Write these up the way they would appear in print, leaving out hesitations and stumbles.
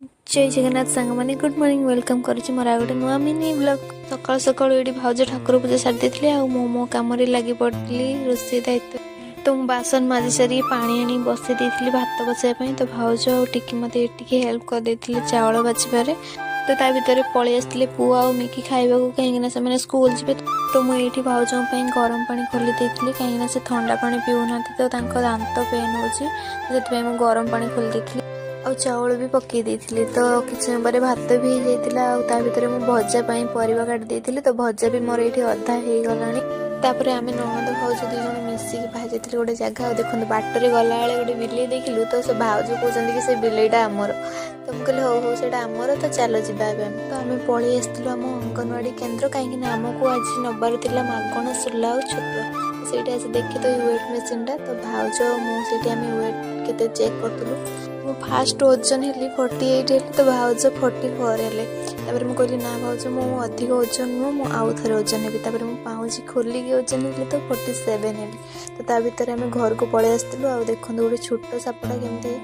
जय जगन्नाथ सांग मैंने गुड मॉर्निंग वेलकम करुच्ची मोर आ गोटे नुआ मिनी ब्लॉग सकाल सकाल ये भाउज ठाकुर पूजा सारी देती मो कम लगी पड़ी रोषे दायित्व तो मुझे बासन माजी सारी पानी आनी बसई देती भात बसाई तो भाउज टिकी मत हेल्प कर देती चावल बाछबार तो ता भर पलि आसते पुआ आ मिकी खाइबा कहीं से स्कूल जी तो मुझे भाउजों गरम पानी खोली देती कहीं से ठंडा पानी पीऊना तो दांत पेन हो गरम पानी खोली देती और चावल भी पकई देती तो किसी समय भात भी हो जाता भर मुझे भजा परिवा काटी देती तो भजा भी मोर ये अधा हो गलापर आम ननद भाउज दुई जन मिसिक भाई गोटे जगह देखो बाटर गला गोटे बिले देखलु तो से भाउज कहते कि से बिलेटा आमर तो मुझे कहली हो से आमर तो चलो जा तो आम पलि आसलु आम अंगनवाड़ी केन्द्र कहीं आमको आज नबार मगण सोला और छोट से देखे तो वेट मेसीन टा तो भाउज मुझे वेट के चेक करूँ मु फास्ट ओजन हेली 48 हेली तो भाउज 44 हेले तापर मु कहली ना भाउज मु अधिक ओजन नुह मु आउ थे ओजन हेबी तापर मु पाउची खोलिकी ओजन हेली तो 47 हेली तो ता भीतर आम घर को पलि आसलु आ देखो गोटे छोट सापटा केमती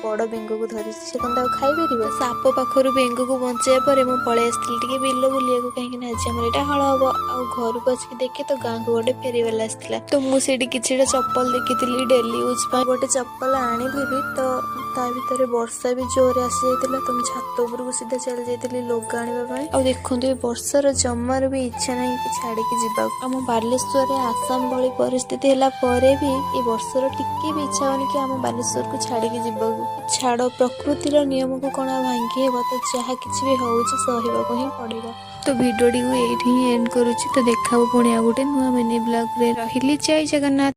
बड़ बेंग को धरी से कौन खाई पार साप पाखर बेंग को बचाइया पर मुझे पलि आसती बिल बुलिया कहीं आज आम यहाँ हल हम आउ घर को आसिक देखे तो गाँव को गोटे फेरीवाला आसाला तो मुझे कि चप्पल देखी डेली यूज गोटे चप्पल आनी भी तो ता भर वर्षा भी जोर आसी जाता तो मुझे छात उपरको सीधा चली जाती लोग आने और देखो ये वर्षार जमार भी इच्छा ना कि छाड़ी जावा आम बालेश्वर आसाम भली परिस्थिति है भी ये वर्षार टिके भी इच्छा होनी कि आम बालेश्वर को छाड़ी जावाक छाड़ प्रकृतिर नियम को कौन भांगी हे तो जहाँ किसी भी हो सहवाक ही पड़ेगा तो भिडियो टी एंड करुच्ची तो देखा पुणी आ गोटे नुआ मिनी ब्लॉग रे रही जय जगन्नाथ।